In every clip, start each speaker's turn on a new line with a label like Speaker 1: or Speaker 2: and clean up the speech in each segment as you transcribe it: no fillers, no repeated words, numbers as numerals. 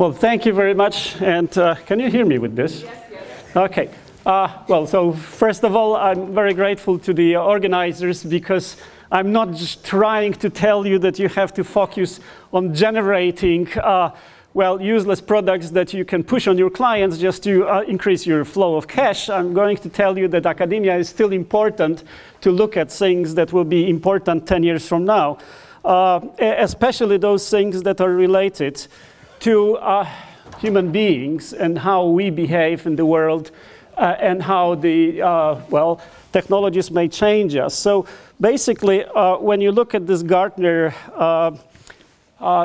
Speaker 1: Well, thank you very much. And can you hear me with this?
Speaker 2: Yes, yes.
Speaker 1: Okay. Well, so first of all, I'm very grateful to the organizers, because I'm not just trying to tell you that you have to focus on generating well, useless products that you can push on your clients just to increase your flow of cash. I'm going to tell you that academia is still important to look at things that will be important 10 years from now, especially those things that are related to human beings and how we behave in the world and how the, well, technologies may change us. So basically, when you look at this Gartner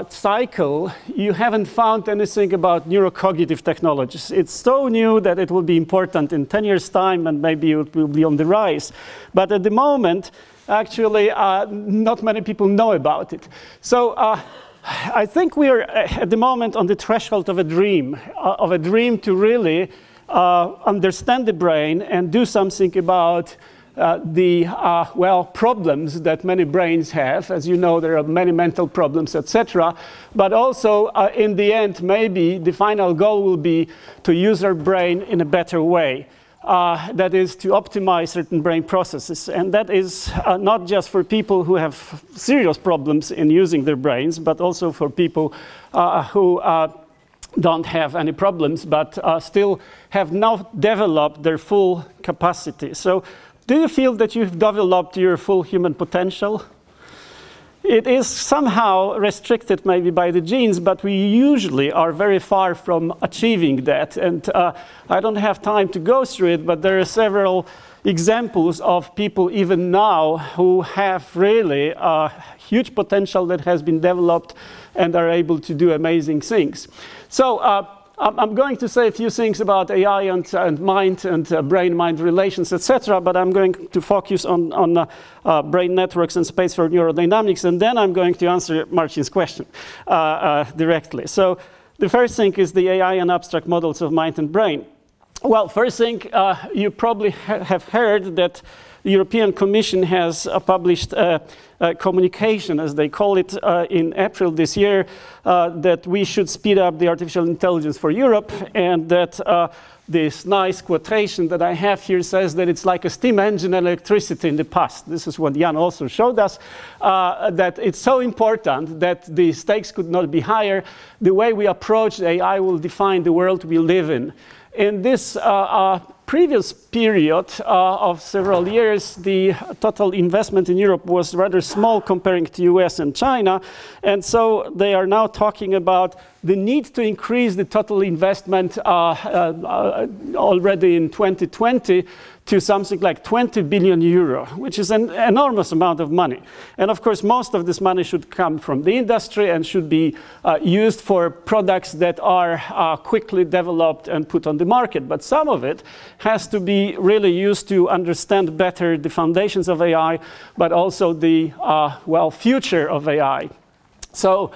Speaker 1: cycle, you haven't found anything about neurocognitive technologies. It's so new that it will be important in 10 years' time, and maybe it will be on the rise. But at the moment, actually, not many people know about it. So I think we are at the moment on the threshold of a dream to really understand the brain and do something about the well, problems that many brains have. As you know, there are many mental problems, etc. But also, in the end, maybe the final goal will be to use our brain in a better way. That is, to optimize certain brain processes. And that is not just for people who have serious problems in using their brains, but also for people who don't have any problems, but still have not developed their full capacity. So, do you feel that you've developed your full human potential? It is somehow restricted maybe by the genes, but we usually are very far from achieving that. And I don't have time to go through it, but there are several examples of people even now who have really huge potential that has been developed and are able to do amazing things. So I'm going to say a few things about AI and mind and brain-mind relations, etc. But I'm going to focus on brain networks and space for neurodynamics, and then I'm going to answer Marcin's question directly. So the first thing is the AI and abstract models of mind and brain. Well, first thing, you probably have heard that the European Commission has published a communication, as they call it, in April this year, that we should speed up the artificial intelligence for Europe, and that this nice quotation that I have here says that it's like a steam engine and electricity in the past. This is what Jan also showed us, that it's so important that the stakes could not be higher. The way we approach AI will define the world we live in. In this previous period of several years, the total investment in Europe was rather small comparing to US and China. And so they are now talking about the need to increase the total investment already in 2020 to something like 20 billion euro, which is an enormous amount of money. And of course, most of this money should come from the industry and should be used for products that are quickly developed and put on the market. But some of it has to be really used to understand better the foundations of AI, but also the, well, future of AI. So,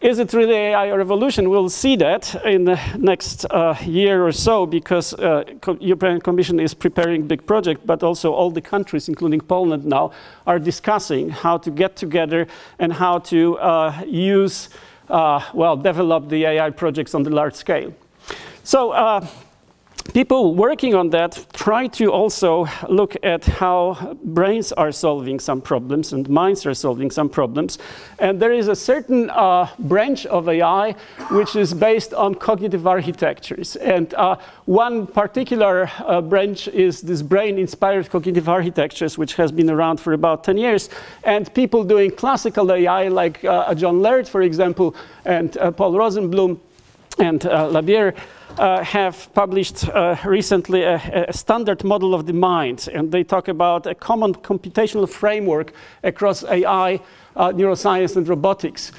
Speaker 1: is it really AI revolution? We'll see that in the next year or so, because European Commission is preparing a big project, but also all the countries, including Poland now, are discussing how to get together and how to use, well, develop the AI projects on the large scale. So, people working on that try to also look at how brains are solving some problems and minds are solving some problems. And there is a certain branch of AI which is based on cognitive architectures. And one particular branch is this brain-inspired cognitive architectures, which has been around for about 10 years. And people doing classical AI, like John Laird, for example, and Paul Rosenblum and Labier, have published recently a standard model of the mind, and they talk about a common computational framework across AI, neuroscience, and robotics.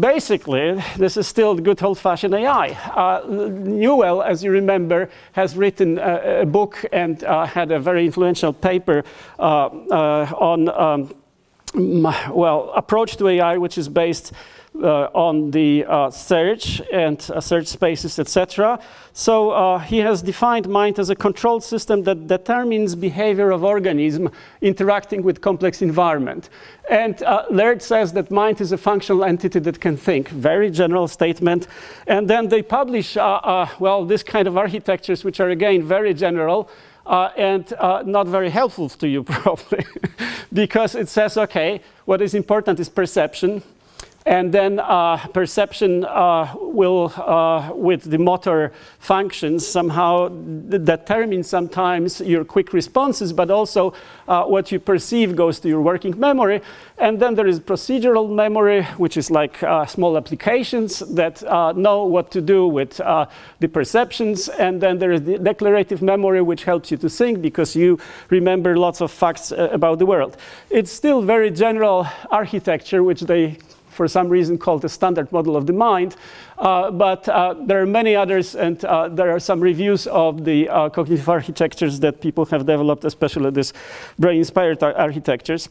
Speaker 1: Basically, this is still good old-fashioned AI. Newell, as you remember, has written a book and had a very influential paper on well, approach to AI, which is based on the search and search spaces, etc. So he has defined mind as a controlled system that determines behavior of organism interacting with complex environment. And Laird says that mind is a functional entity that can think. Very general statement. And then they publish, well, this kind of architectures, which are, again, very general. And not very helpful to you, probably, because it says, okay, what is important is perception. And then perception will, with the motor functions, somehow determine sometimes your quick responses, but also what you perceive goes to your working memory. And then there is procedural memory, which is like small applications that know what to do with the perceptions. And then there is the declarative memory, which helps you to think because you remember lots of facts about the world. It's still very general architecture, which they for some reason called the standard model of the mind, but there are many others, and there are some reviews of the cognitive architectures that people have developed, especially these brain-inspired architectures.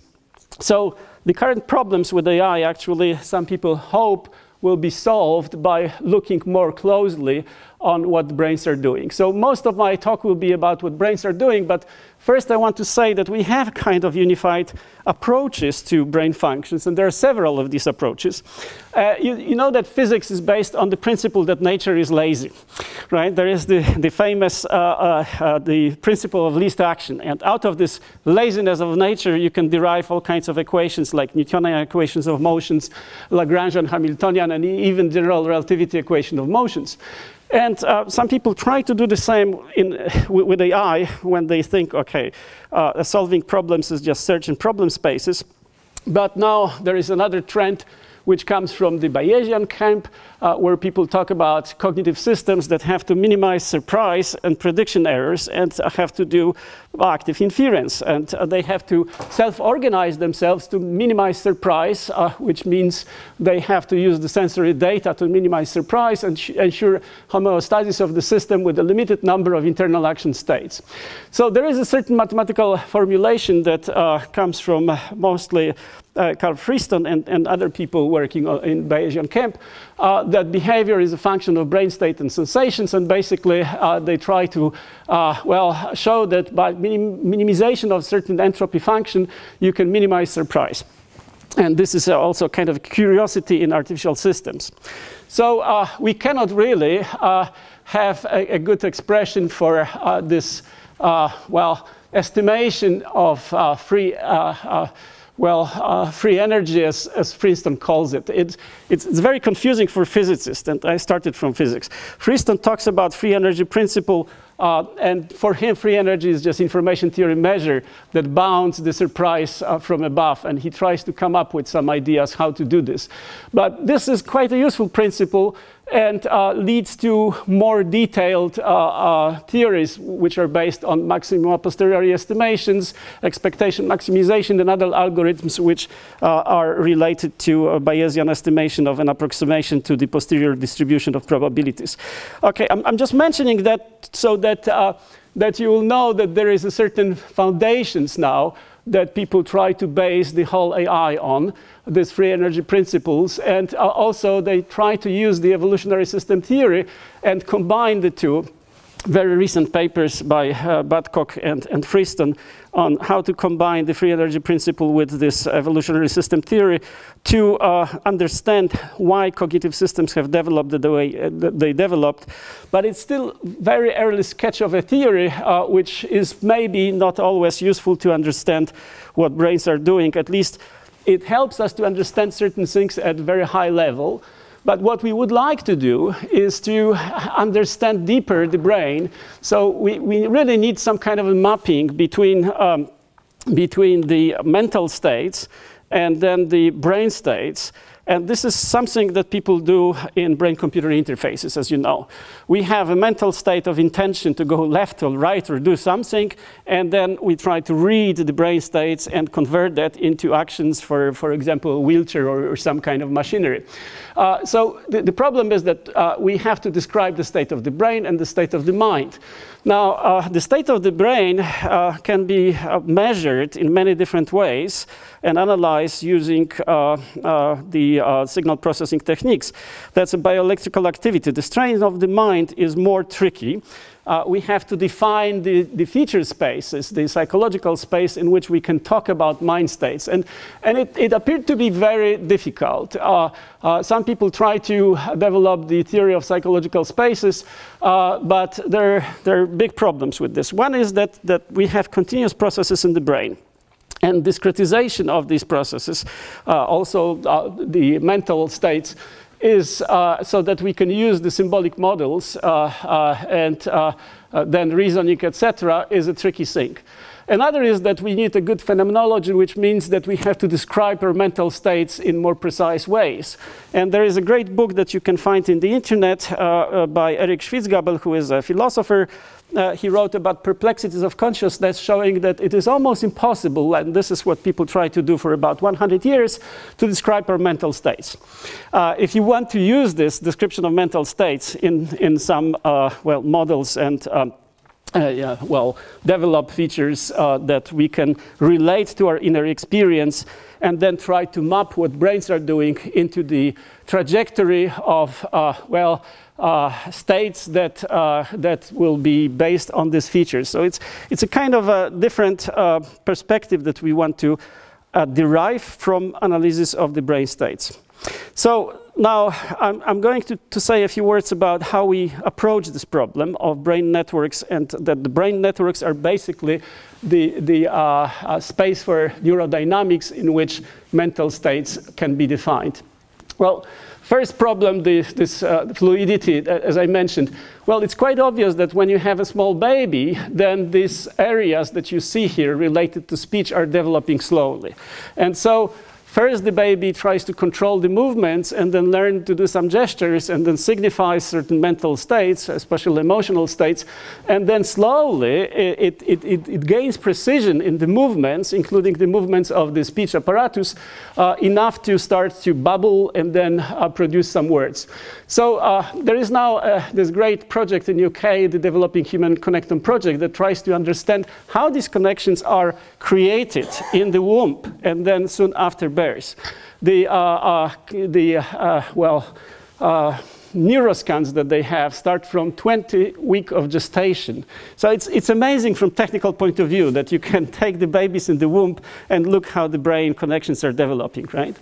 Speaker 1: So the current problems with AI, actually, some people hope will be solved by looking more closely on what brains are doing. So most of my talk will be about what brains are doing, but first I want to say that we have kind of unified approaches to brain functions, and there are several of these approaches. You know that physics is based on the principle that nature is lazy, right? There is the famous the principle of least action, and out of this laziness of nature, you can derive all kinds of equations like Newtonian equations of motions, Lagrangian, Hamiltonian, and even general relativity equation of motions. And some people try to do the same with AI when they think, okay, solving problems is just searching problem spaces. But now there is another trend which comes from the Bayesian camp, where people talk about cognitive systems that have to minimize surprise and prediction errors and have to do active inference. And they have to self-organize themselves to minimize surprise, which means they have to use the sensory data to minimize surprise and ensure homeostasis of the system with a limited number of internal action states. So there is a certain mathematical formulation that comes from mostly Carl Friston and other people working in Bayesian camp, that behavior is a function of brain state and sensations, and basically they try to well, show that by minimization of certain entropy function, you can minimize surprise. And this is also kind of curiosity in artificial systems. So we cannot really have a good expression for this, well, estimation of free energy, as Friston calls it. It's very confusing for physicists, and I started from physics. Friston talks about free energy principle, and for him, free energy is just information theory measure that bounds the surprise from above, and he tries to come up with some ideas how to do this. But this is quite a useful principle, and leads to more detailed theories which are based on maximum a posteriori estimations, expectation maximization, and other algorithms which are related to a Bayesian estimation of an approximation to the posterior distribution of probabilities. Okay, I'm just mentioning that so that, that you will know that there is a certain foundations now that people try to base the whole AI on, these free energy principles, and also they try to use the evolutionary system theory and combine the two. Very recent papers by Badcock and Friston on how to combine the free energy principle with this evolutionary system theory to understand why cognitive systems have developed the way they developed. But it's still very early sketch of a theory, which is maybe not always useful to understand what brains are doing. At least it helps us to understand certain things at a very high level. But what we would like to do is to understand deeper the brain. So we really need some kind of a mapping between the mental states and then the brain states. And this is something that people do in brain-computer interfaces, as you know. We have a mental state of intention to go left or right or do something, and then we try to read the brain states and convert that into actions for example, a wheelchair or some kind of machinery. So the problem is that we have to describe the state of the brain and the state of the mind. Now, the state of the brain can be measured in many different ways and analyzed using the signal processing techniques. That's a bioelectrical activity. The strain of the mind is more tricky. We have to define the feature spaces, the psychological space in which we can talk about mind states. And it appeared to be very difficult. Some people try to develop the theory of psychological spaces, but there are big problems with this. One is that we have continuous processes in the brain. And discretization of these processes, also the mental states, is so that we can use the symbolic models and then reasoning, etc., is a tricky thing. Another is that we need a good phenomenology, which means that we have to describe our mental states in more precise ways. And there is a great book that you can find in the internet by Eric Schwitzgabel, who is a philosopher. He wrote about perplexities of consciousness, showing that it is almost impossible, and this is what people try to do for about 100 years, to describe our mental states. If you want to use this description of mental states in some well, models and develop features that we can relate to our inner experience and then try to map what brains are doing into the trajectory of, states that will be based on these features. So it's a kind of a different perspective that we want to derive from analysis of the brain states. So now I'm going to say a few words about how we approach this problem of brain networks, and that the brain networks are basically the space for neurodynamics in which mental states can be defined. Well, first problem, this fluidity, as I mentioned. Well, it's quite obvious that when you have a small baby, then these areas that you see here related to speech are developing slowly. And so first, the baby tries to control the movements and then learn to do some gestures and then signify certain mental states, especially emotional states. And then slowly, it gains precision in the movements, including the movements of the speech apparatus, enough to start to babble and then produce some words. So there is now this great project in UK, the Developing Human Connectome project, that tries to understand how these connections are created in the womb and then soon after birth. The neuroscans that they have start from 20 weeks of gestation. So it's amazing from technical point of view that you can take the babies in the womb and look how the brain connections are developing, right?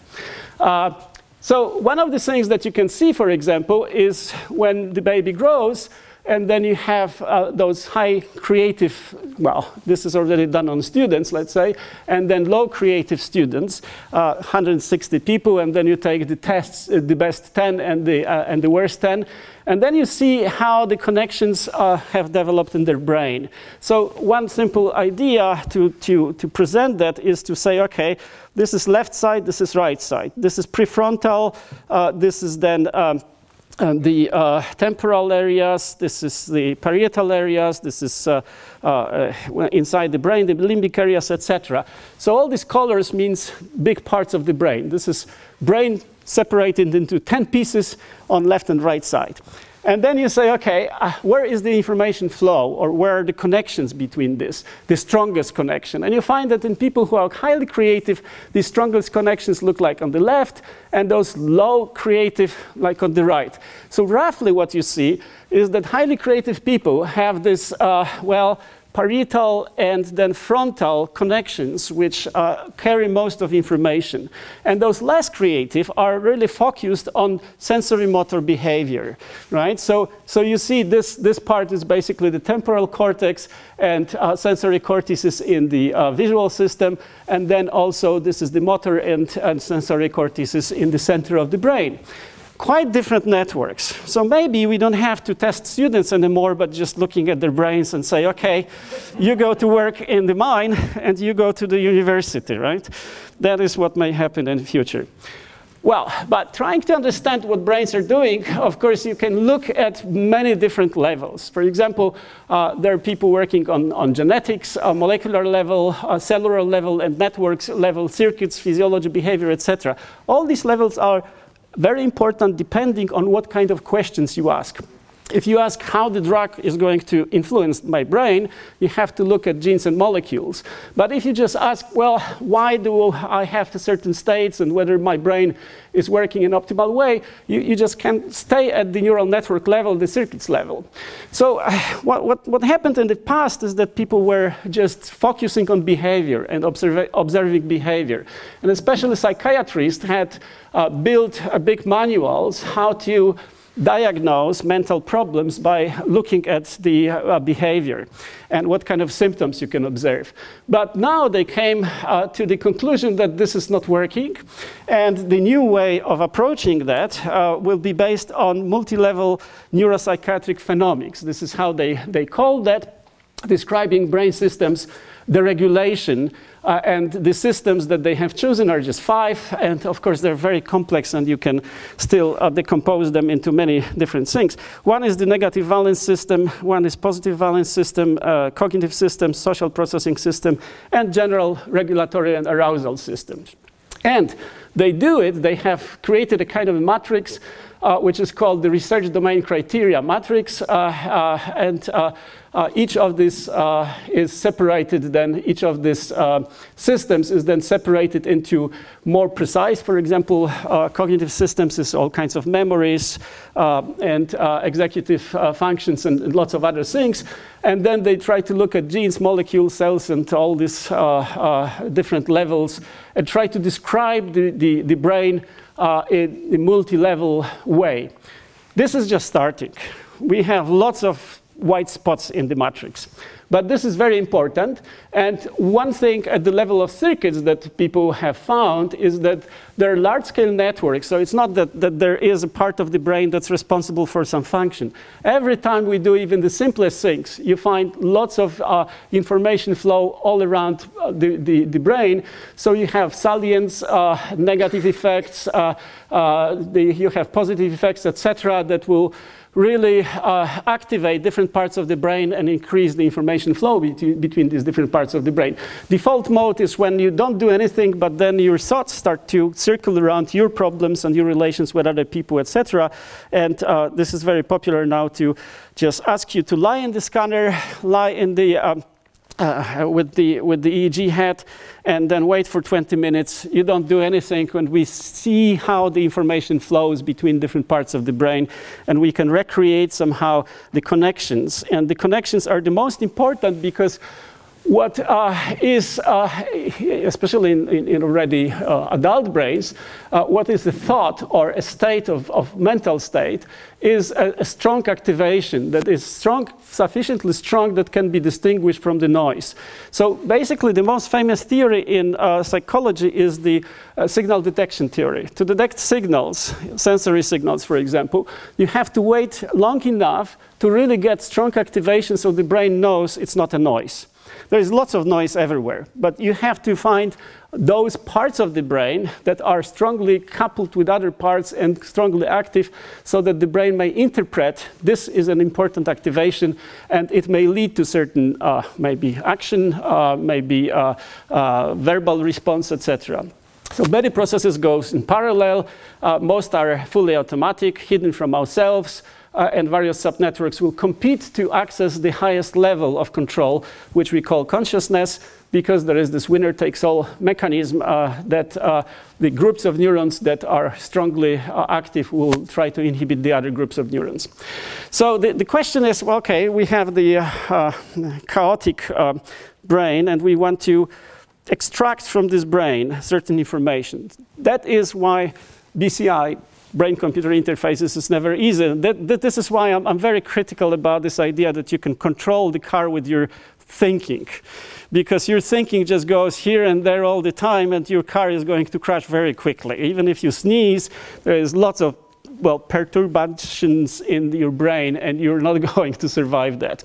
Speaker 1: So one of the things that you can see, for example, is when the baby grows, and then you have those high creative, well, this is already done on students, let's say, and then low creative students, 160 people, and then you take the tests, the best 10 and the worst 10, and then you see how the connections have developed in their brain. So one simple idea to present that is to say, okay, this is left side, this is right side. This is prefrontal, this is then the temporal areas, this is the parietal areas, this is inside the brain, the limbic areas, etc. So all these colors means big parts of the brain. This is brain separated into 10 pieces on left and right side. And then you say, okay, where is the information flow, or where are the connections between this, the strongest connection? And you find that in people who are highly creative, the strongest connections look like on the left, and those low creative like on the right. So roughly what you see is that highly creative people have this, parietal and then frontal connections which carry most of information. And those less creative are really focused on sensory motor behavior, right? So you see this part is basically the temporal cortex, and sensory cortices in the visual system, and then also this is the motor and sensory cortices in the center of the brain. Quite different networks. So maybe we don't have to test students anymore, but just looking at their brains and say, okay, you go to work in the mine and you go to the university, right? That is what may happen in the future. Well, but trying to understand what brains are doing, of course, you can look at many different levels. For example, there are people working on genetics, molecular level, cellular level, and networks level, circuits, physiology, behavior, etc. All these levels are very important depending on what kind of questions you ask. if you ask how the drug is going to influence my brain, you have to look at genes and molecules. But if you just ask, well, why do I have certain states and whether my brain is working in an optimal way, you just can't stay at the neural network level, the circuits level. So what happened in the past is that people were just focusing on behavior and observing behavior. And especially psychiatrists had built big manuals how to diagnose mental problems by looking at the behavior and what kind of symptoms you can observe. But now they came to the conclusion that this is not working, and the new way of approaching that will be based on multi-level neuropsychiatric phenomics. This is how they call that, describing brain systems, the regulation, and the systems that they have chosen are just 5, and of course they're very complex and you can still decompose them into many different things. One is the negative valence system, one is positive valence system, cognitive system, social processing system, and general regulatory and arousal systems. And they do it, they have created a kind of matrix which is called the research domain criteria matrix, each of these is separated then, each of these systems is then separated into more precise, for example, cognitive systems is all kinds of memories and executive functions and lots of other things. And then they try to look at genes, molecules, cells, and all these different levels and try to describe the brain in a multi-level way. This is just starting. We have lots of white spots in the matrix. But this is very important. And one thing at the level of circuits that people have found is that there are large-scale networks. So it's not that there is a part of the brain that's responsible for some function. Every time we do even the simplest things, you find lots of information flow all around the brain. So you have salience, negative effects, you have positive effects, etc., that will really activate different parts of the brain and increase the information flow between these different parts of the brain. Default mode is when you don't do anything, but then your thoughts start to circle around your problems and your relations with other people, etc. And this is very popular now to just ask you to lie in the scanner, lie in the with the EEG head, and then wait for 20 minutes. You don't do anything, and we see how the information flows between different parts of the brain, and we can recreate somehow the connections. And the connections are the most important because what is, especially in already adult brains, what is the thought or a state of mental state is a strong activation that is strong, sufficiently strong that can be distinguished from the noise. So basically the most famous theory in psychology is the signal detection theory. To detect signals, sensory signals for example, you have to wait long enough to really get strong activation so the brain knows it's not a noise. There is lots of noise everywhere, but you have to find those parts of the brain that are strongly coupled with other parts and strongly active so that the brain may interpret this is an important activation and it may lead to certain maybe action, maybe verbal response, etc. So many processes go in parallel. Most are fully automatic, hidden from ourselves. And various subnetworks will compete to access the highest level of control, which we call consciousness, because there is this winner-takes-all mechanism that the groups of neurons that are strongly active will try to inhibit the other groups of neurons. So the question is, well, okay, we have the chaotic brain, and we want to extract from this brain certain information. That is why BCI, brain-computer interfaces, is never easy. This is why I'm very critical about this idea that you can control the car with your thinking. Because your thinking just goes here and there all the time, and your car is going to crash very quickly. Even if you sneeze, there is lots of, well, perturbations in your brain, and you're not going to survive that.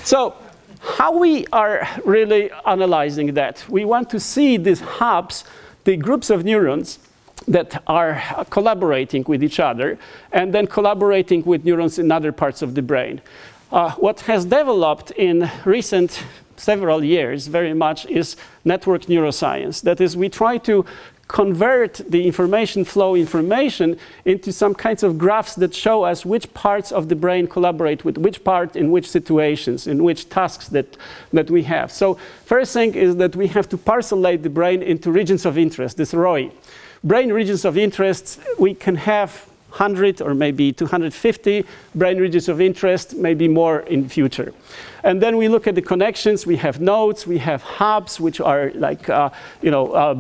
Speaker 1: So how we are really analyzing that? We want to see these hubs, the groups of neurons, that are collaborating with each other and then collaborating with neurons in other parts of the brain. What has developed in recent several years very much is network neuroscience. That is, we try to convert the information flow information into some kinds of graphs that show us which parts of the brain collaborate with which part in which situations, in which tasks that we have. So first thing is that we have to parcellate the brain into regions of interest, this ROI. Brain regions of interest, we can have 100 or maybe 250 brain regions of interest, maybe more in future. And then we look at the connections. We have nodes, we have hubs, which are like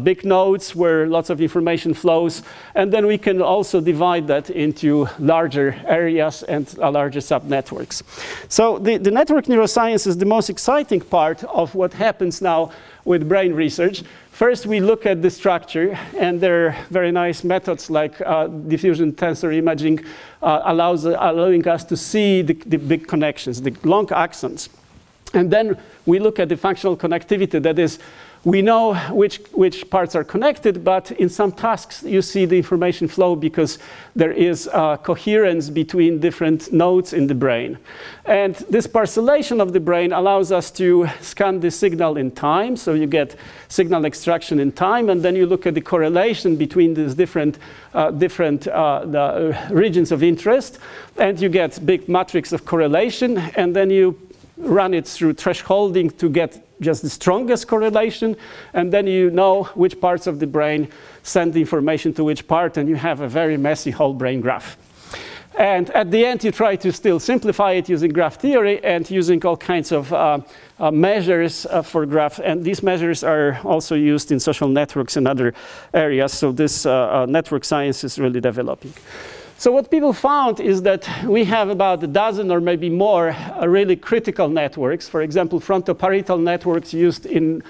Speaker 1: big nodes where lots of information flows. And then we can also divide that into larger areas and larger subnetworks. So the network neuroscience is the most exciting part of what happens now with brain research. First, we look at the structure, and there are very nice methods like diffusion tensor imaging allowing us to see the big connections, the long axons. And then we look at the functional connectivity. That is, we know which parts are connected, but in some tasks you see the information flow because there is coherence between different nodes in the brain. And this parcellation of the brain allows us to scan the signal in time, so you get signal extraction in time, and then you look at the correlation between these different regions of interest, and you get big matrix of correlation, and then you run it through thresholding to get just the strongest correlation, and then you know which parts of the brain send the information to which part, and you have a very messy whole brain graph. And at the end, you try to still simplify it using graph theory and using all kinds of measures for graph. And these measures are also used in social networks and other areas. So this network science is really developing. So what people found is that we have about a dozen or maybe more really critical networks. For example, frontoparietal networks used in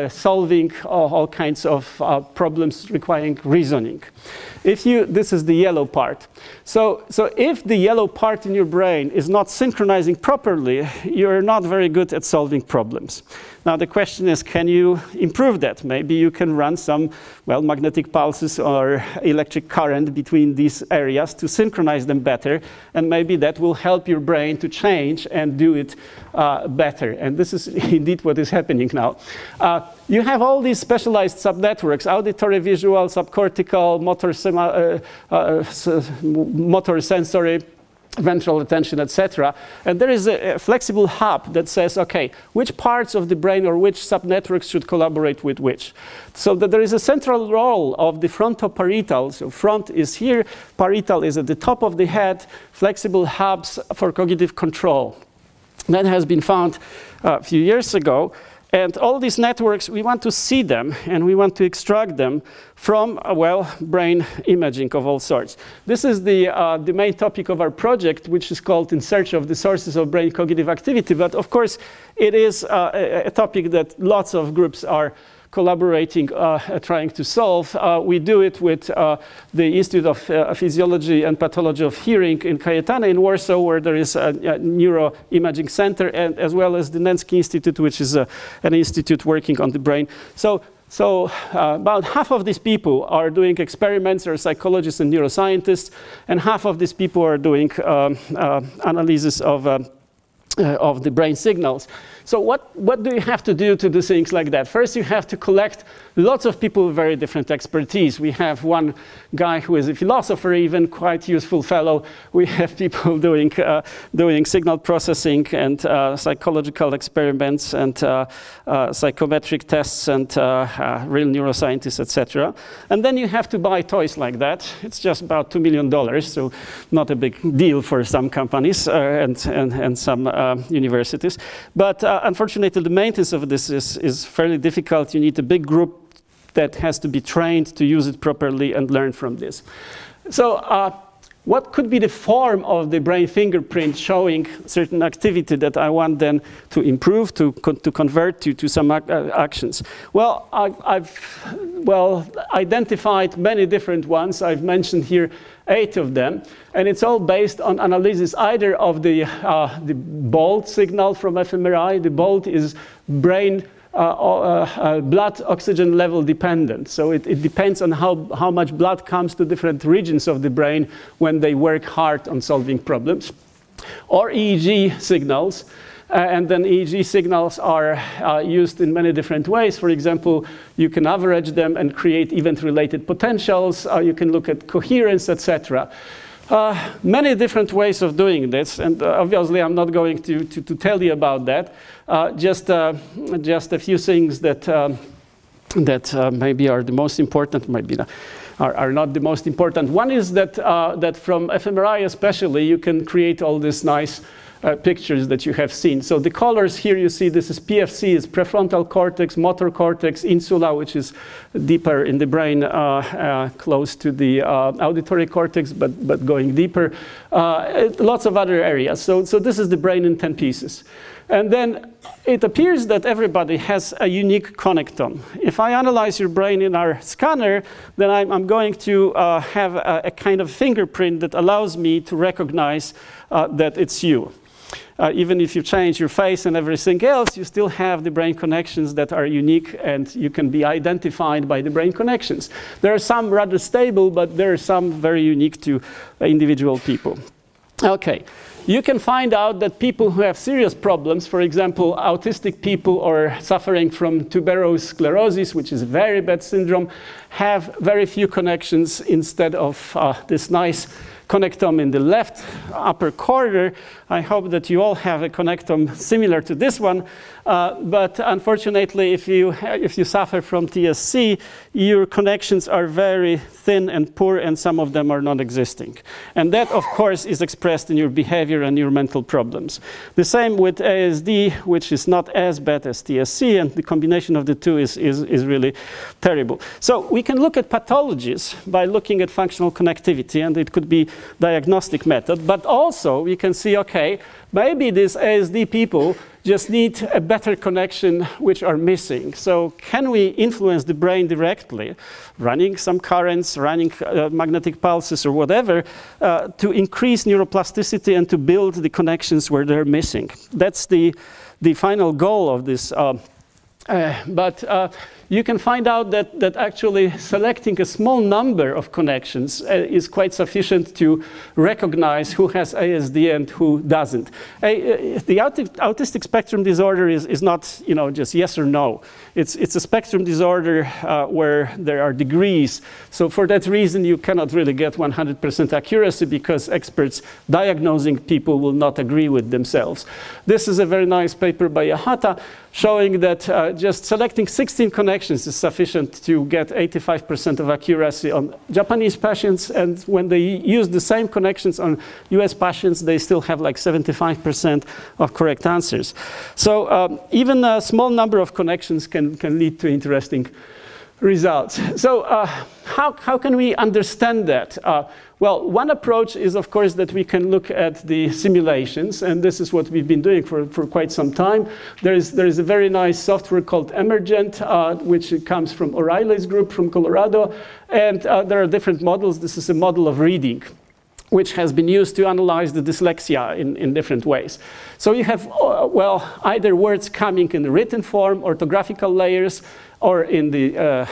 Speaker 1: solving all kinds of problems requiring reasoning. This is the yellow part. So if the yellow part in your brain is not synchronizing properly, you're not very good at solving problems. Now the question is, can you improve that? Maybe you can run some, magnetic pulses or electric current between these areas to synchronize them better, and maybe that will help your brain to change and do it better. And this is indeed what is happening now. You have all these specialized subnetworks: auditory, visual, subcortical, motor sensory, ventral attention, etc. And there is a flexible hub that says, okay, which parts of the brain or which subnetworks should collaborate with which. So that there is a central role of the frontoparietal. So front is here, parietal is at the top of the head, flexible hubs for cognitive control. That has been found a few years ago. And all these networks, we want to see them, and we want to extract them from, brain imaging of all sorts. This is the main topic of our project, which is called In Search of the Sources of Brain Cognitive Activity. But of course, it is a topic that lots of groups are collaborating, trying to solve. We do it with the Institute of Physiology and Pathology of Hearing in Kajetane in Warsaw, where there is a neuroimaging center, and as well as the Nensky Institute, which is an institute working on the brain. So about half of these people are doing experiments, are psychologists and neuroscientists, and half of these people are doing analysis of the brain signals. So what do you have to do things like that? First, you have to collect lots of people with very different expertise. We have one guy who is a philosopher, even quite useful fellow. We have people doing signal processing and psychological experiments and psychometric tests and real neuroscientists, etc. And then you have to buy toys like that. It's just about $2 million, so not a big deal for some companies and some universities. But unfortunately, the maintenance of this is fairly difficult. You need a big group that has to be trained to use it properly and learn from this. So what could be the form of the brain fingerprint showing certain activity that I want then to improve, to convert to some actions? Well, I've identified many different ones. I've mentioned here 8 of them, and it's all based on analysis either of the BOLT signal from fMRI. The BOLT is brain blood oxygen level dependent. So it depends on how much blood comes to different regions of the brain when they work hard on solving problems. Or EEG signals. And then EEG signals are used in many different ways. For example, you can average them and create event-related potentials. You can look at coherence, etc. Many different ways of doing this, and obviously I'm not going to tell you about that. Just a few things that maybe are the most important, maybe are not the most important. One is that from fMRI especially, you can create all these nice pictures that you have seen. So the colors here you see, this is PFC, is prefrontal cortex, motor cortex, insula, which is deeper in the brain, close to the auditory cortex, but going deeper. Lots of other areas. So this is the brain in 10 pieces. And then it appears that everybody has a unique connectome. If I analyze your brain in our scanner, then I'm going to have a kind of fingerprint that allows me to recognize that it's you. Even if you change your face and everything else, you still have the brain connections that are unique, and you can be identified by the brain connections. There are some rather stable, but there are some very unique to individual people. Okay. You can find out that people who have serious problems, for example, autistic people or suffering from tuberous sclerosis, which is a very bad syndrome, have very few connections instead of this nice connectome in the left upper corner. I hope that you all have a connectome similar to this one, but unfortunately, if you suffer from TSC, your connections are very thin and poor, and some of them are non-existing. And that, of course, is expressed in your behavior and your mental problems. The same with ASD, which is not as bad as TSC, and the combination of the two is really terrible. So we can look at pathologies by looking at functional connectivity, and it could be diagnostic method, but also we can see, okay, maybe these ASD people just need a better connection which are missing. So can we influence the brain directly, running some currents, running magnetic pulses or whatever, to increase neuroplasticity and to build the connections where they're missing? That's the final goal of this. But you can find out that actually selecting a small number of connections is quite sufficient to recognize who has ASD and who doesn't. The autistic spectrum disorder is not, you know, just yes or no. It's a spectrum disorder where there are degrees. So for that reason, you cannot really get 100% accuracy, because experts diagnosing people will not agree with themselves. This is a very nice paper by Yahata showing that just selecting 16 connections is sufficient to get 85% of accuracy on Japanese patients, and when they use the same connections on US patients, they still have like 75% of correct answers. So even a small number of connections can lead to interesting results. So how can we understand that? Well, one approach is, of course, that we can look at the simulations, and this is what we've been doing for quite some time. There is a very nice software called Emergent, which comes from O'Reilly's group from Colorado, and there are different models. This is a model of reading, which has been used to analyze the dyslexia in different ways. So you have, well, either words coming in the written form, orthographical layers, or in the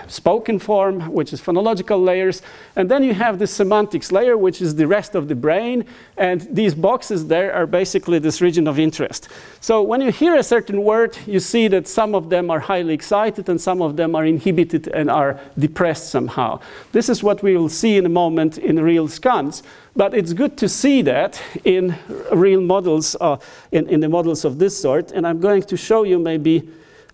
Speaker 1: spoken form, which is phonological layers. And then you have the semantics layer, which is the rest of the brain. And these boxes there are basically this region of interest. So when you hear a certain word, you see that some of them are highly excited and some of them are inhibited and are depressed somehow. This is what we will see in a moment in real scans. But it's good to see that in real models, in the models of this sort. And I'm going to show you maybe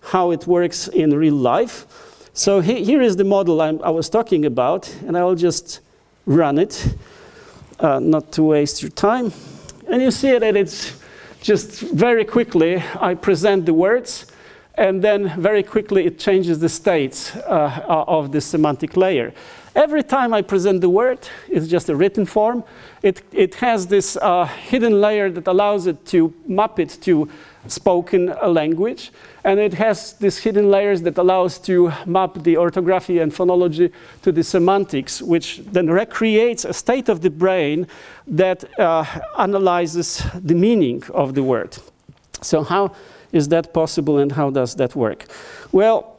Speaker 1: how it works in real life. So here is the model I was talking about, and I will just run it, not to waste your time. And you see that it's just very quickly, I present the words, and then very quickly it changes the states of the semantic layer. Every time I present the word, it's just a written form. It has this hidden layer that allows it to map it to spoken language. And it has these hidden layers that allows to map the orthography and phonology to the semantics, which then recreates a state of the brain that analyzes the meaning of the word. So how is that possible, and how does that work? Well,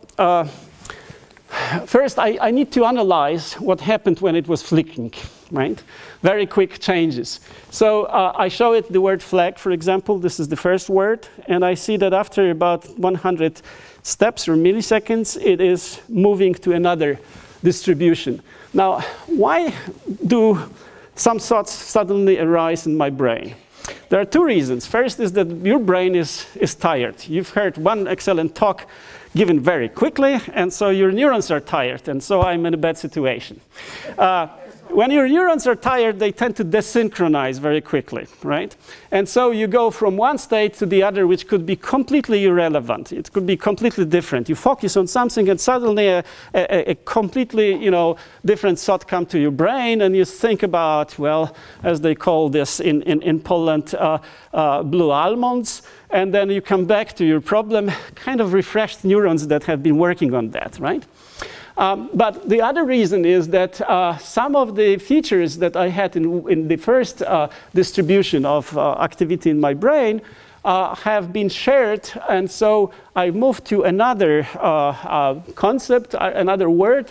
Speaker 1: first I need to analyze what happened when it was flicking. right? Very quick changes. So I show it the word flag, for example. This is the first word. And I see that after about 100 steps or milliseconds, it is moving to another distribution. Now, why do some thoughts suddenly arise in my brain? There are two reasons. First is that your brain is tired. You've heard one excellent talk given very quickly, and so your neurons are tired, and so I'm in a bad situation. When your neurons are tired, they tend to desynchronize very quickly, right? And so you go from one state to the other, which could be completely irrelevant. It could be completely different. You focus on something, and suddenly a completely, different thought comes to your brain, and you think about, well, as they call this in Poland, blue almonds, and then you come back to your problem, kind of refreshed neurons that have been working on that, right? But the other reason is that some of the features that I had in the first distribution of activity in my brain have been shared, and so I moved to another concept, another word,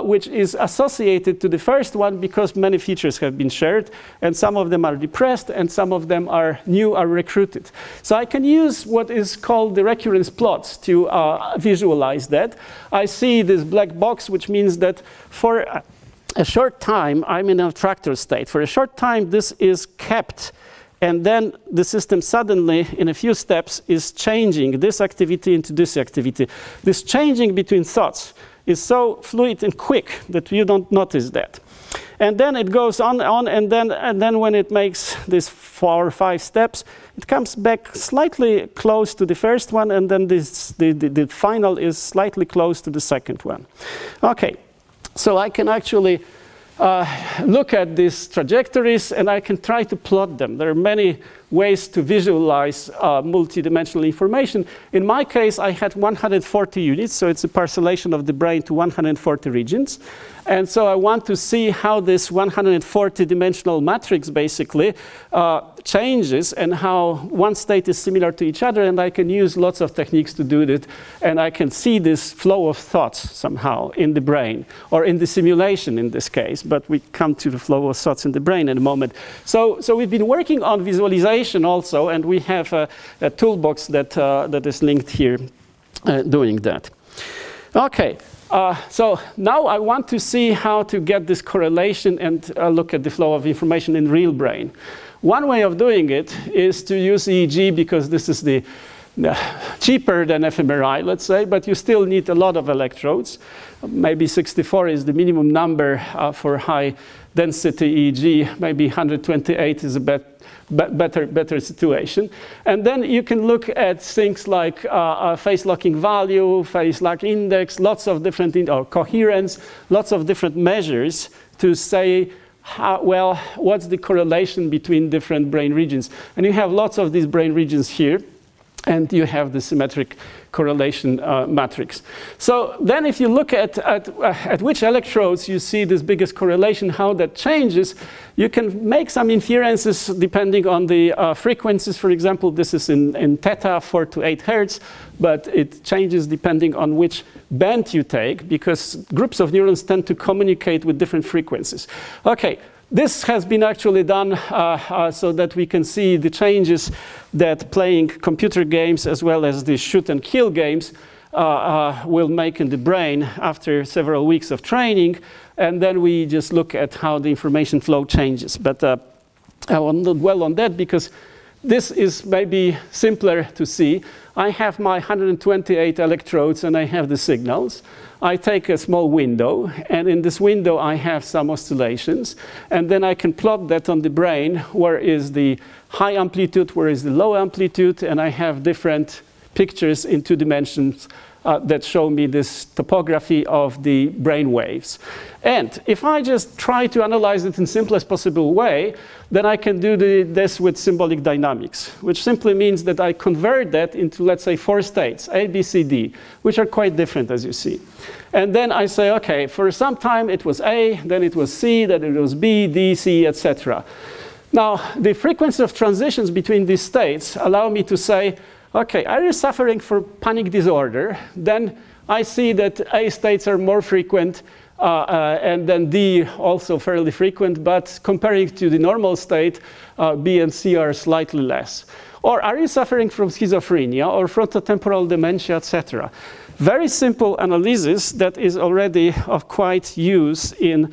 Speaker 1: which is associated to the first one because many features have been shared, and some of them are depressed, and some of them are recruited. So I can use what is called the recurrence plots to visualize that. I see this black box, which means that for a short time, I'm in a tractor state. For a short time, this is kept. And then the system suddenly, in a few steps, is changing this activity into this activity. This changing between thoughts is so fluid and quick that you don't notice that. And then it goes on, and then when it makes these 4 or 5 steps, it comes back slightly close to the first one, and then the final is slightly close to the second one. Okay, so I can actually look at these trajectories, and I can try to plot them. There are many ways to visualize multidimensional information. In my case, I had 140 units, so it's a parcellation of the brain to 140 regions. And so I want to see how this 140-dimensional matrix basically changes and how one state is similar to each other, and I can use lots of techniques to do that, and I can see this flow of thoughts somehow in the brain, or in the simulation in this case, but we come to the flow of thoughts in the brain in a moment. So we've been working on visualization also, and we have a toolbox that is linked here doing that. Okay. So now I want to see how to get this correlation and look at the flow of information in real brain. One way of doing it is to use EEG, because this is the cheaper than fMRI, let's say, but you still need a lot of electrodes. Maybe 64 is the minimum number for high density EEG. Maybe 128 is a better situation. And then you can look at things like phase locking value, phase lock index, lots of different, or coherence, lots of different measures to say, what's the correlation between different brain regions. And you have lots of these brain regions here, and you have the symmetric correlation matrix. So then if you look at which electrodes you see this biggest correlation, how that changes, you can make some inferences depending on the frequencies. For example, this is in theta, 4 to 8 hertz, but it changes depending on which band you take, because groups of neurons tend to communicate with different frequencies. Okay. This has been actually done so that we can see the changes that playing computer games as well as the shoot and kill games will make in the brain after several weeks of training. And then we just look at how the information flow changes. But I will not dwell on that because this is maybe simpler to see. I have my 128 electrodes and I have the signals. I take a small window, and in this window I have some oscillations, and then I can plot that on the brain. Where is the high amplitude, where is the low amplitude, and I have different pictures in 2 dimensions that show me this topography of the brain waves. And if I just try to analyze it in simplest possible way, then I can do this with symbolic dynamics, which simply means that I convert that into, let's say, 4 states, A, B, C, D, which are quite different, as you see. And then I say, okay, for some time it was A, then it was C, then it was B, D, C, etc. Now, the frequency of transitions between these states allow me to say, okay, are you suffering from panic disorder? Then I see that A states are more frequent and then D also fairly frequent, but comparing to the normal state, B and C are slightly less. Or are you suffering from schizophrenia or frontotemporal dementia, etc.? Very simple analysis that is already of quite use in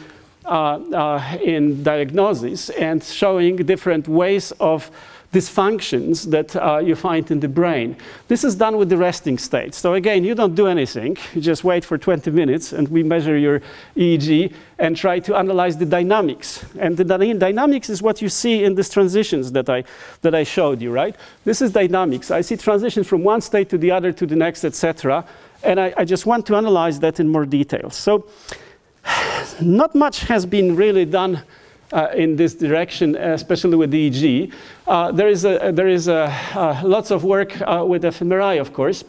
Speaker 1: diagnosis and showing different ways of dysfunctions that you find in the brain. This is done with the resting state. So again, you don't do anything. You just wait for 20 minutes and we measure your EEG and try to analyze the dynamics. And the dynamics is what you see in these transitions that I showed you, right? This is dynamics. I see transitions from one state to the other, to the next, etc. And I just want to analyze that in more detail. So not much has been really done in this direction, especially with the EEG. There is lots of work with fMRI, of course.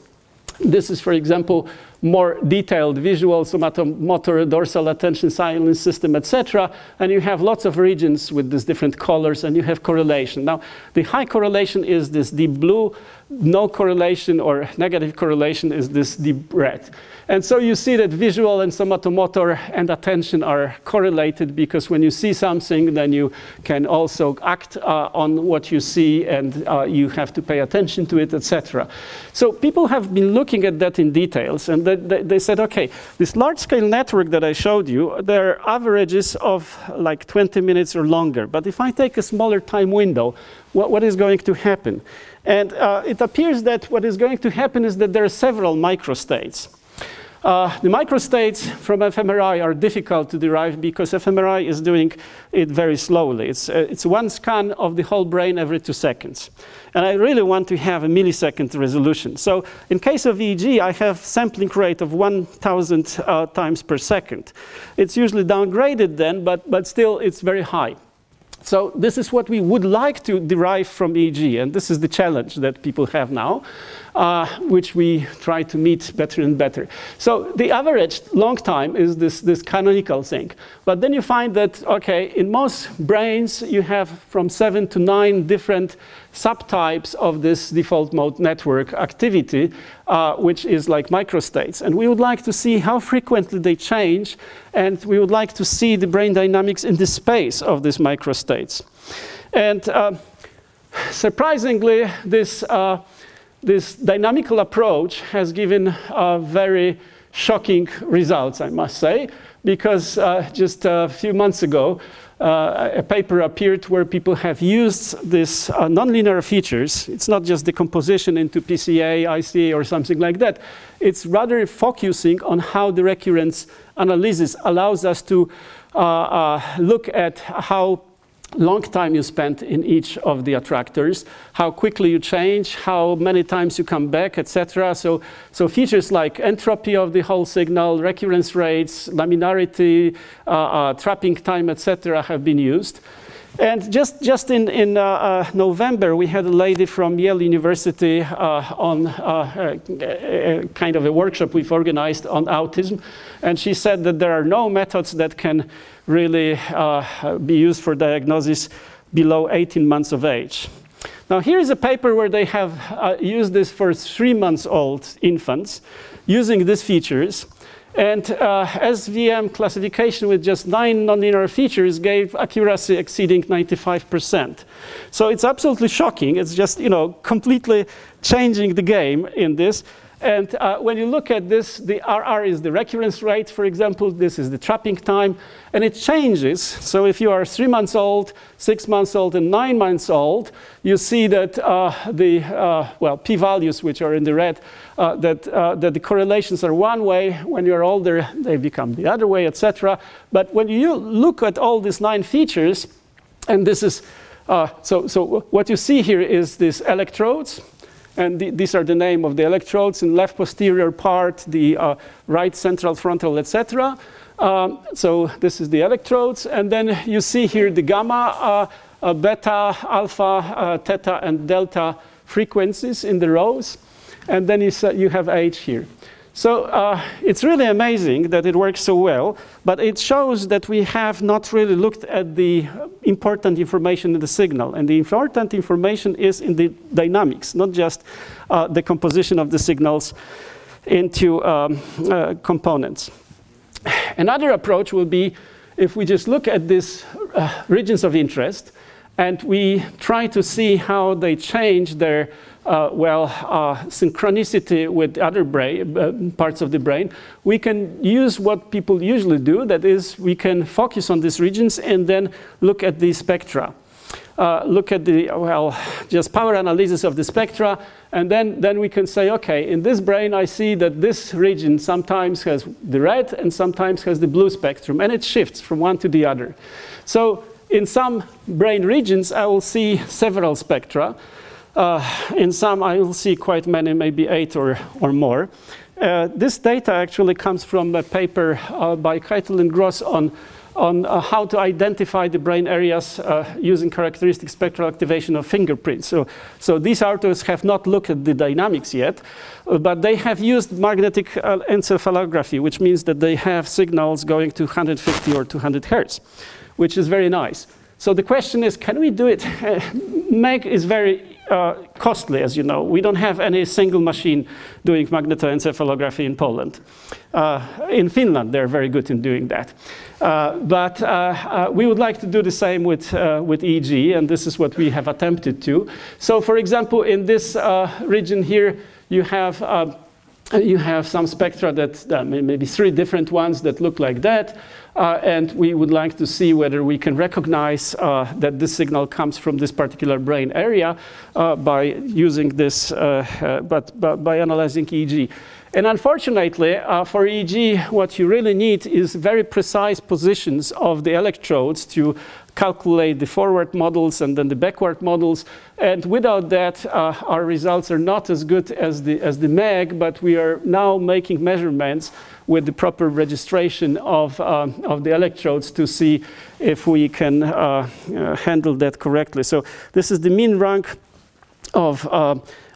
Speaker 1: This is, for example, more detailed visual, somatomotor, dorsal attention silence system, etc. And you have lots of regions with these different colors, and you have correlation. Now, the high correlation is this deep blue. No correlation or negative correlation is this deep red. And so you see that visual and somatomotor and attention are correlated, because when you see something, then you can also act on what you see, and you have to pay attention to it, etc. So people have been looking at that in details, and they said, okay, this large-scale network that I showed you, there are averages of like 20 minutes or longer. But if I take a smaller time window, what is going to happen? And it appears that what is going to happen is that there are several microstates. The microstates from fMRI are difficult to derive because fMRI is doing it very slowly. It's one scan of the whole brain every 2 seconds. And I really want to have a millisecond resolution. So in case of EEG, I have sampling rate of 1,000 times per second. It's usually downgraded then, but still it's very high. So this is what we would like to derive from EEG, and this is the challenge that people have now, which we try to meet better and better. So the average long time is this canonical thing. But then you find that, okay, in most brains you have from 7 to 9 different subtypes of this default mode network activity, which is like microstates. And we would like to see how frequently they change, and we would like to see the brain dynamics in the space of these microstates. And surprisingly, this dynamical approach has given very shocking results, I must say, because just a few months ago, a paper appeared where people have used these nonlinear features. It's not just decomposition into PCA, ICA, or something like that. It's rather focusing on how the recurrence analysis allows us to look at how long time you spent in each of the attractors, how quickly you change, how many times you come back, etc. So features like entropy of the whole signal, recurrence rates, laminarity, trapping time, etc. have been used. And just in November, we had a lady from Yale University on kind of a workshop we've organized on autism. And she said that there are no methods that can really be used for diagnosis below 18 months of age. Now, here is a paper where they have used this for 3-month-old infants using these features. And SVM classification with just 9 nonlinear features gave accuracy exceeding 95%. So it's absolutely shocking. It's just, completely changing the game in this. And when you look at this, the RR is the recurrence rate, for example. This is the trapping time. And it changes. So if you are 3 months old, 6 months old, and 9 months old, you see that the p-values, which are in the red, that the correlations are one way. When you're older, they become the other way, etc. But when you look at all these 9 features, and this is, so what you see here is these electrodes. And these are the name of the electrodes in left posterior part, the right central frontal, etc. So this is the electrodes. And then you see here the gamma, beta, alpha, theta, and delta frequencies in the rows. And then you have age here. So it's really amazing that it works so well, but it shows that we have not really looked at the important information in the signal. And the important information is in the dynamics, not just the composition of the signals into components. Another approach will be if we just look at these regions of interest and we try to see how they change their synchronicity with other parts of the brain. We can use what people usually do, that is, we can focus on these regions and then look at the spectra. Look at the, just power analysis of the spectra, and then we can say, okay, in this brain I see that this region sometimes has the red and sometimes has the blue spectrum, and it shifts from one to the other. So in some brain regions I will see several spectra. In some I will see quite many, maybe 8 or more. This data actually comes from a paper by Keitel and Gross on how to identify the brain areas using characteristic spectral activation of fingerprints. So these authors have not looked at the dynamics yet, but they have used magnetic encephalography, which means that they have signals going to 150 or 200 hertz, which is very nice. So the question is, can we do it? MEG is very costly, as you know. We don't have any single machine doing magnetoencephalography in Poland. In Finland, they're very good in doing that. But we would like to do the same with EEG, and this is what we have attempted to. So, for example, in this region here, you have some spectra that maybe 3 different ones that look like that. And we would like to see whether we can recognize that this signal comes from this particular brain area by using this, by analyzing EEG. And unfortunately, for EEG, what you really need is very precise positions of the electrodes to calculate the forward models and then the backward models. And without that, our results are not as good as the MEG, but we are now making measurements with the proper registration of the electrodes to see if we can handle that correctly. So this is the mean rank of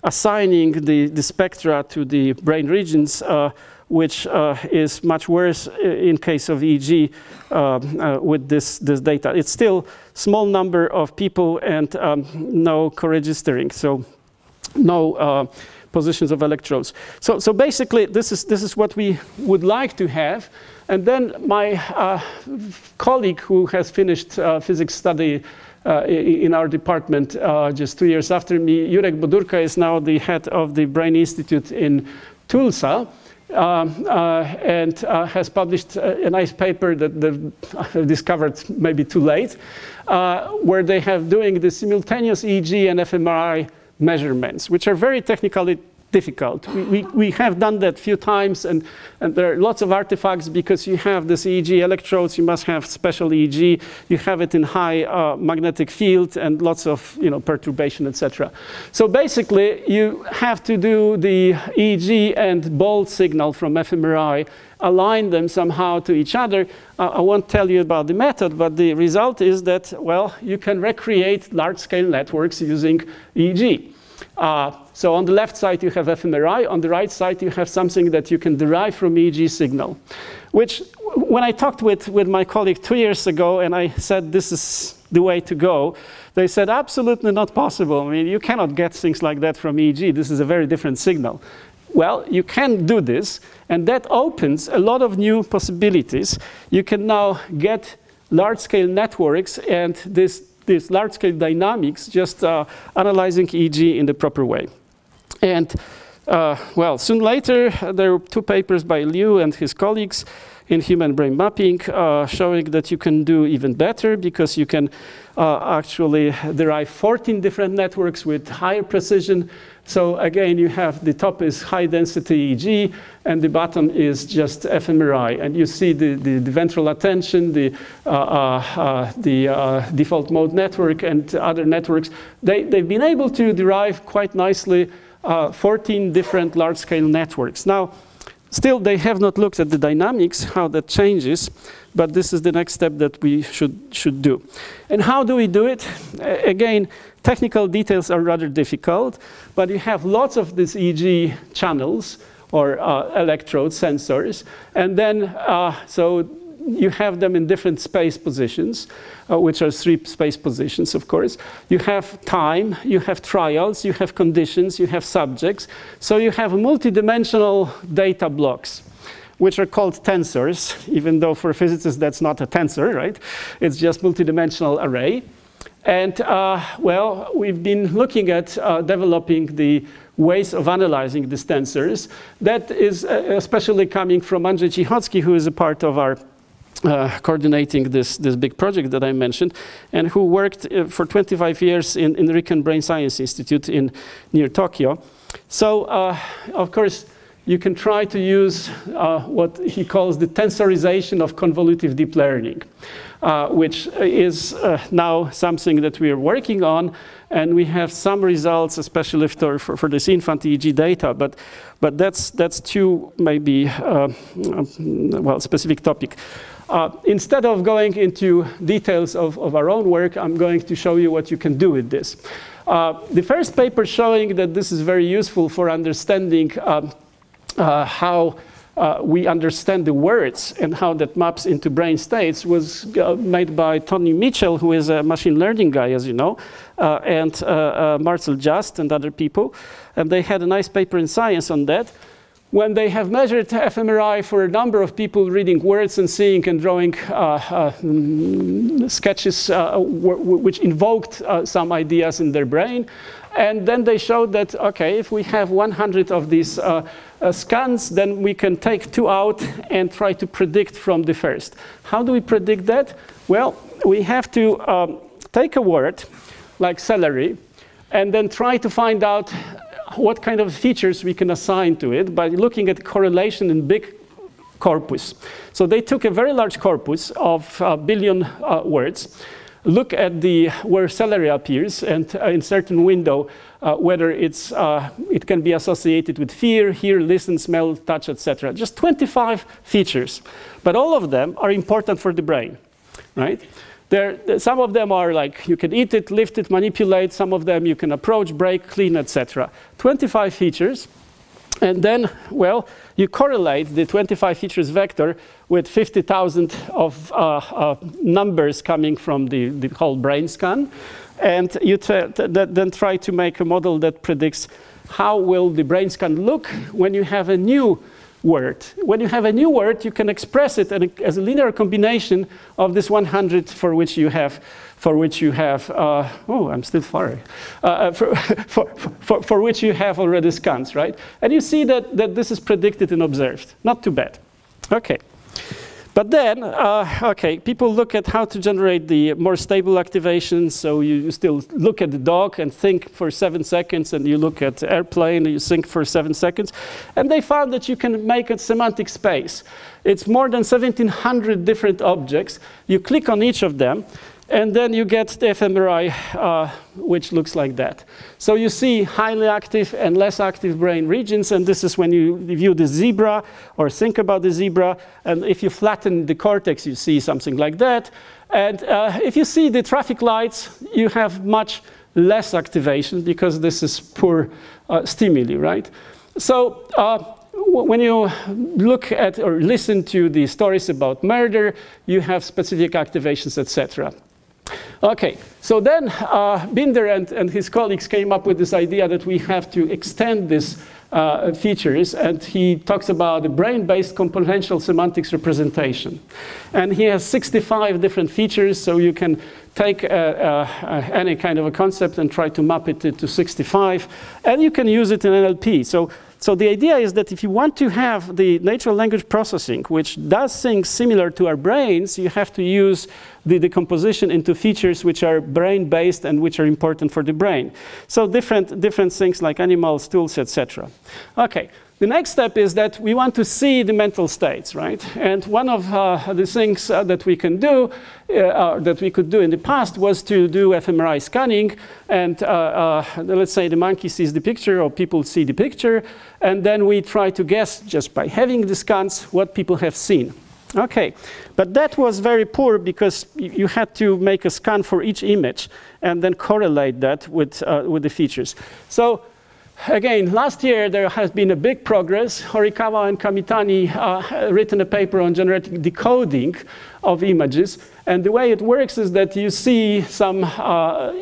Speaker 1: assigning the spectra to the brain regions, which is much worse in case of EEG with this data. It's still small number of people and no co-registering, so no positions of electrodes. So basically, this is what we would like to have. And then my colleague who has finished physics study in our department just 2 years after me, Jurek Bodurka, is now the head of the Brain Institute in Tulsa. And has published a nice paper that they've discovered maybe too late, where they have doing the simultaneous EEG and fMRI measurements, which are very technically difficult. We have done that a few times, and there are lots of artifacts because you have this EEG electrodes, you must have special EEG, you have it in high magnetic field and lots of perturbation, etc. So basically, you have to do the EEG and bolt signal from fMRI, align them somehow to each other. I won't tell you about the method, but the result is that, well, you can recreate large-scale networks using EEG. So on the left side, you have fMRI. On the right side, you have something that you can derive from EEG signal, which when I talked with my colleague 2 years ago and I said this is the way to go, they said absolutely not possible. I mean, you cannot get things like that from EEG. This is a very different signal. Well, you can do this, and that opens a lot of new possibilities. You can now get large-scale networks and this large-scale dynamics, just analyzing EEG in the proper way. And well, soon later, there were 2 papers by Liu and his colleagues in human brain mapping, showing that you can do even better because you can actually derive 14 different networks with higher precision. So again, you have the top is high density EEG and the bottom is just fMRI. And you see the ventral attention, the default mode network and other networks. They've been able to derive quite nicely 14 different large-scale networks. Now, still, they have not looked at the dynamics, how that changes, but this is the next step that we should do. And how do we do it? Again, technical details are rather difficult, but you have lots of these EEG channels or electrode sensors, and then so you have them in different space positions, which are 3 space positions, of course. You have time, you have trials, you have conditions, you have subjects. So you have multidimensional data blocks, which are called tensors, even though for physicists that's not a tensor, right? It's just multidimensional array. And well, we've been looking at developing the ways of analyzing these tensors. That is especially coming from Andrzej Cichocki, who is a part of our coordinating this big project that I mentioned, and who worked for 25 years in the Riken Brain Science Institute near Tokyo. So, of course, you can try to use what he calls the tensorization of convolutive deep learning, which is now something that we are working on, and we have some results, especially for this infant EEG data, but that's too maybe well, specific topic. Instead of going into details of our own work, I'm going to show you what you can do with this. The first paper showing that this is very useful for understanding how we understand the words and how that maps into brain states was made by Tony Mitchell, who is a machine learning guy, as you know, and Marcel Just and other people. And they had a nice paper in Science on that. When they have measured fMRI for a number of people reading words and seeing and drawing sketches which invoked some ideas in their brain, and then they showed that, okay, if we have 100 of these scans, then we can take 2 out and try to predict from the first. How do we predict that? Well, we have to take a word like celery and then try to find out what kind of features we can assign to it by looking at correlation in big corpus. So they took a very large corpus of a billion words, look at where celery appears, and in certain window whether it can be associated with fear, hear, listen, smell, touch, etc. Just 25 features, but all of them are important for the brain, right? Some of them are like you can eat it, lift it, manipulate. Some of them you can approach, break, clean, etc. 25 features. And then, well, you correlate the 25 features vector with 50,000 of numbers coming from the whole brain scan. And you then try to make a model that predicts how will the brain scan look when you have a new word. When you have a new word, you can express it as a linear combination of this 100 for which you have, oh, I'm still far, for which you have already scans, right? And you see that this is predicted and observed. Not too bad. Okay. But then, okay, people look at how to generate the more stable activation. So you still look at the dog and think for 7 seconds, and you look at airplane and you think for 7 seconds. And they found that you can make a semantic space. It's more than 1,700 different objects. You click on each of them, and then you get the fMRI, which looks like that. So you see highly active and less active brain regions, and this is when you view the zebra or think about the zebra. And if you flatten the cortex, you see something like that. And if you see the traffic lights, you have much less activation because this is poor stimuli, right? So when you look at or listen to the stories about murder, you have specific activations, etc. Okay, so then Binder and his colleagues came up with this idea that we have to extend these features, and he talks about the brain-based componential semantics representation. And he has 65 different features, so you can take any kind of a concept and try to map it to 65, and you can use it in NLP. So the idea is that if you want to have the natural language processing, which does things similar to our brains, you have to use the decomposition into features which are brain-based and which are important for the brain. So different things like animals, tools, etc. Okay. The next step is that we want to see the mental states, right? And one of the things that we can do, that we could do in the past, was to do fMRI scanning. And let's say the monkey sees the picture, or people see the picture, and then we try to guess, just by having the scans, what people have seen. Okay, but that was very poor because you had to make a scan for each image and then correlate that with the features. So again, last year there has been a big progress. Horikawa and Kamitani written a paper on generative decoding of images. And the way it works is that you see some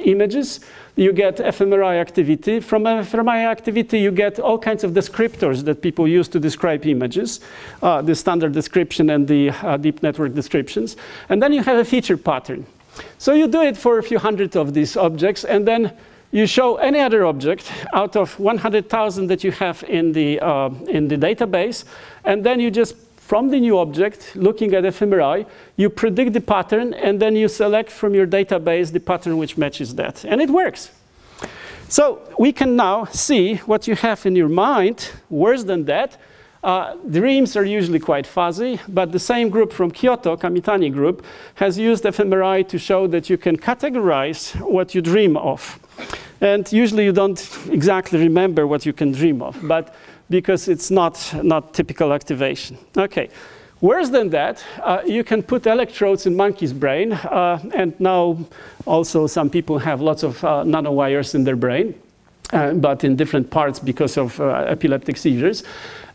Speaker 1: images, you get fMRI activity. From fMRI activity, you get all kinds of descriptors that people use to describe images, the standard description and the deep network descriptions. And then you have a feature pattern. So you do it for a few hundred of these objects, and then you show any other object out of 100,000 that you have in the database, and then you just, from the new object, looking at fMRI, you predict the pattern, and then you select from your database the pattern which matches that. And it works. So we can now see what you have in your mind. Worse than that, dreams are usually quite fuzzy, but the same group from Kyoto, Kamitani group, has used fMRI to show that you can categorize what you dream of. And usually you don't exactly remember what you can dream of, but because it's not typical activation. Okay, worse than that, you can put electrodes in monkey's brain, and now also some people have lots of nanowires in their brain, but in different parts because of epileptic seizures.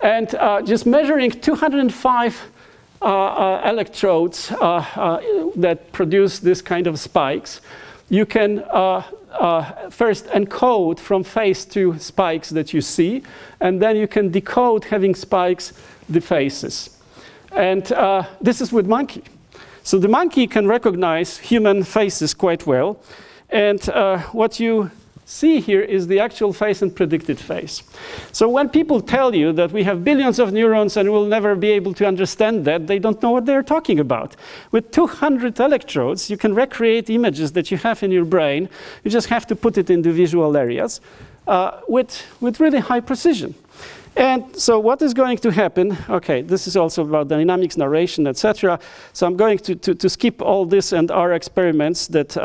Speaker 1: And just measuring 205 electrodes that produce this kind of spikes, you can first encode from phase to spikes that you see, and then you can decode, having spikes, the faces. And this is with monkey. So the monkey can recognize human faces quite well. And what you see here is the actual face and predicted face. So when people tell you that we have billions of neurons and we'll never be able to understand that, they don't know what they're talking about. With 200 electrodes, you can recreate images that you have in your brain. You just have to put it into visual areas with really high precision. And so what is going to happen? Okay, this is also about dynamics, narration, etc. So I'm going to skip all this and our experiments that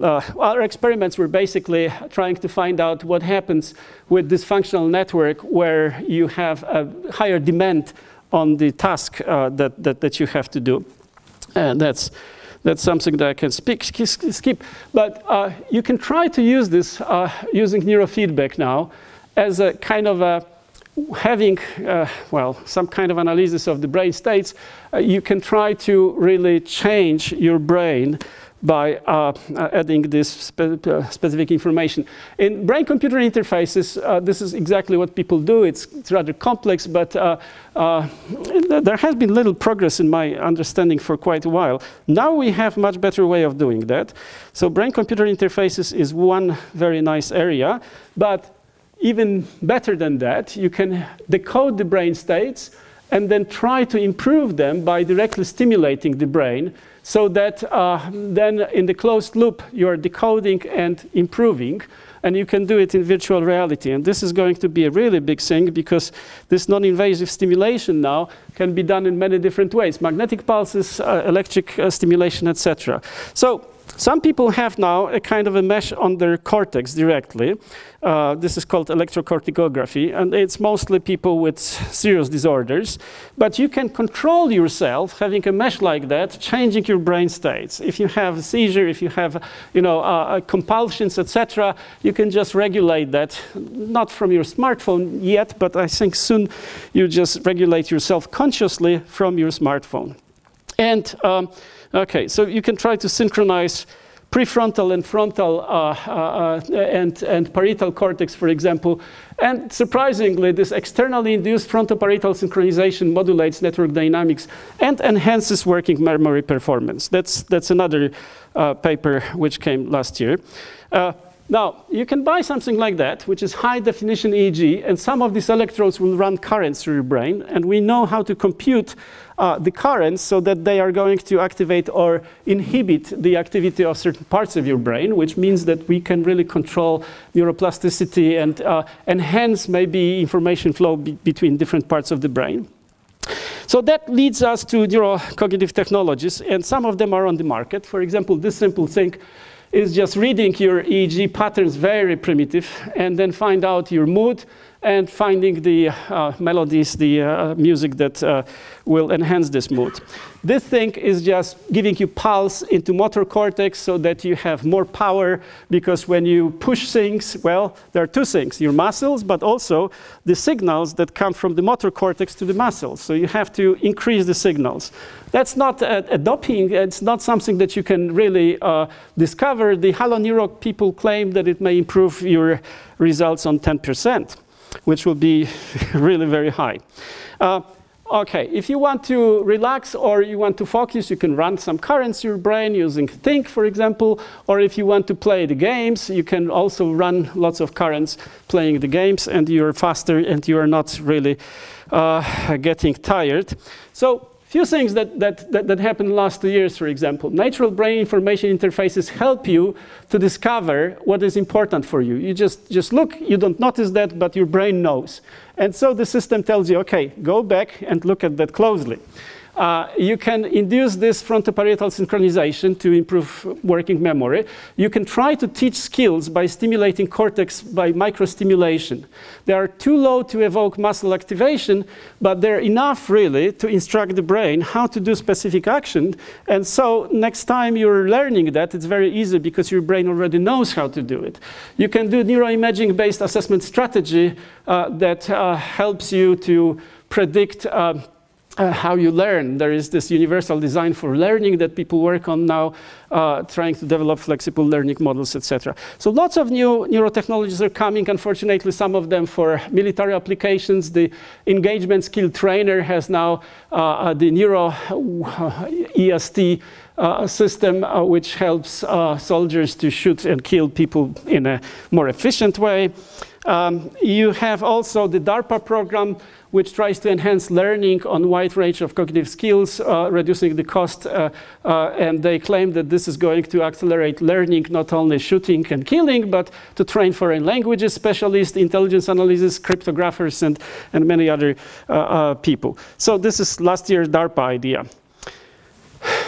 Speaker 1: our experiments were basically trying to find out what happens with this functional network where you have a higher demand on the task that you have to do. And that's something that I can skip. But you can try to use this using neurofeedback now as a kind of a having, well, some kind of analysis of the brain states. You can try to really change your brain by adding this specific information. In brain-computer interfaces, this is exactly what people do. It's rather complex, but there has been little progress in my understanding for quite a while. Now we have a much better way of doing that. So brain-computer interfaces is one very nice area, but even better than that, you can decode the brain states and then try to improve them by directly stimulating the brain, so that then in the closed loop you are decoding and improving, and you can do it in virtual reality. And this is going to be a really big thing, because this non-invasive stimulation now can be done in many different ways: magnetic pulses, electric stimulation, etc. So some people have now a kind of a mesh on their cortex directly. This is called electrocorticography, and it's mostly people with serious disorders. But you can control yourself having a mesh like that, changing your brain states. If you have a seizure, if you have, compulsions, etc., you can just regulate that, not from your smartphone yet, but I think soon you just regulate yourself consciously from your smartphone. And okay, so you can try to synchronize prefrontal and frontal and parietal cortex, for example. And surprisingly, this externally induced frontoparietal synchronization modulates network dynamics and enhances working memory performance. That's another paper which came last year. Now, you can buy something like that, which is high-definition EEG, and some of these electrodes will run currents through your brain, and we know how to compute the currents so that they are going to activate or inhibit the activity of certain parts of your brain, which means that we can really control neuroplasticity and enhance maybe information flow between different parts of the brain. So that leads us to neurocognitive technologies, and some of them are on the market. For example, this simple thing is just reading your EEG patterns, very primitive, and then find out your mood and finding the melodies, the music that will enhance this mood. This thing is just giving you pulse into motor cortex so that you have more power, because when you push things, well, there are two things, your muscles, but also the signals that come from the motor cortex to the muscles. So you have to increase the signals. That's not a doping, it's not something that you can really discover. The Halo Neuro people claim that it may improve your results on 10%, which will be really very high. Okay, if you want to relax or you want to focus, you can run some currents in your brain using Think, for example. Or if you want to play the games, you can also run lots of currents playing the games, and you're faster and you are not really getting tired. So, few things that happened in the last 2 years, for example. Natural brain information interfaces help you to discover what is important for you. You just look, you don't notice that, but your brain knows. And so the system tells you, okay, go back and look at that closely. You can induce this frontoparietal synchronization to improve working memory. You can try to teach skills by stimulating cortex by microstimulation. They are too low to evoke muscle activation, but they're enough really to instruct the brain how to do specific action. And so next time you're learning that, it's very easy because your brain already knows how to do it. You can do neuroimaging-based assessment strategy that helps you to predict how you learn. There is this universal design for learning that people work on now, trying to develop flexible learning models, etc. So lots of new neurotechnologies are coming. Unfortunately, some of them for military applications. The engagement skill trainer has now the Neuro EST system, which helps soldiers to shoot and kill people in a more efficient way. You have also the DARPA program, which tries to enhance learning on a wide range of cognitive skills, reducing the cost, and they claim that this is going to accelerate learning, not only shooting and killing, but to train foreign languages specialists, intelligence analysis, cryptographers, and many other people. So this is last year's DARPA idea.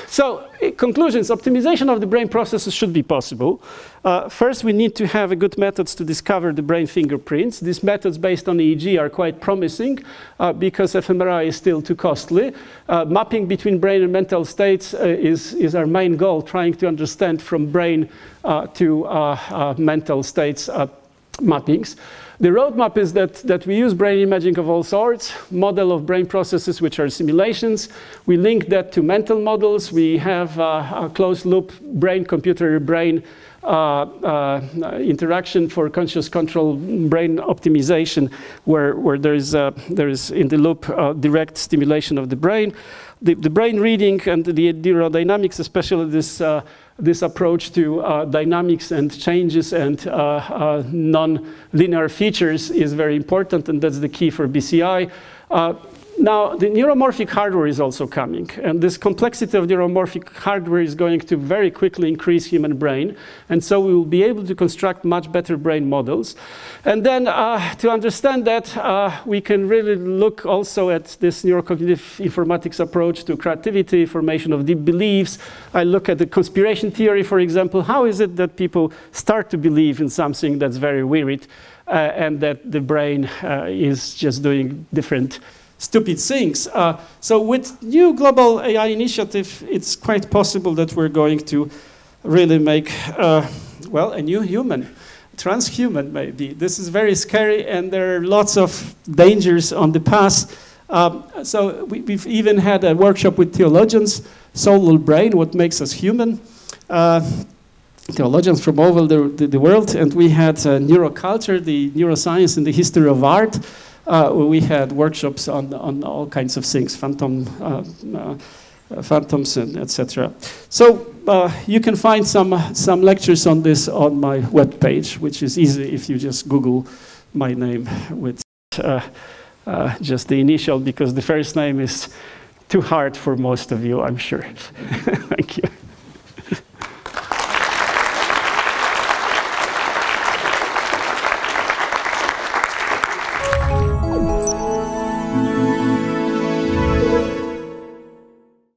Speaker 1: So, conclusions, optimization of the brain processes should be possible. First, we need to have good methods to discover the brain fingerprints. These methods based on EEG are quite promising because fMRI is still too costly. Mapping between brain and mental states is our main goal, trying to understand from brain to mental states mappings. The roadmap is that we use brain imaging of all sorts, model of brain processes which are simulations. We link that to mental models. We have a closed loop brain-computer brain interaction for conscious control brain optimization, where there is in the loop direct stimulation of the brain. The brain reading and the neurodynamics, especially this approach to dynamics and changes and non-linear features is very important, and that's the key for BCI. Now, the neuromorphic hardware is also coming, and this complexity of neuromorphic hardware is going to very quickly increase human brain, and so we will be able to construct much better brain models. And then to understand that, we can really look also at this neurocognitive informatics approach to creativity, formation of deep beliefs. I look at the conspiracy theory, for example. How is it that people start to believe in something that's very weird, and that the brain is just doing different stupid things. So with new global AI initiative, it's quite possible that we're going to really make, well, a new human, transhuman maybe. This is very scary, and there are lots of dangers on the path. So we've even had a workshop with theologians, Soul Brain, what makes us human. Theologians from all over the world, and we had neuroculture, the neuroscience and the history of art. We had workshops on all kinds of things, phantoms, and etc. So you can find some lectures on this on my webpage, which is easy if you just Google my name with just the initial, because the first name is too hard for most of you, I'm sure. Thank you.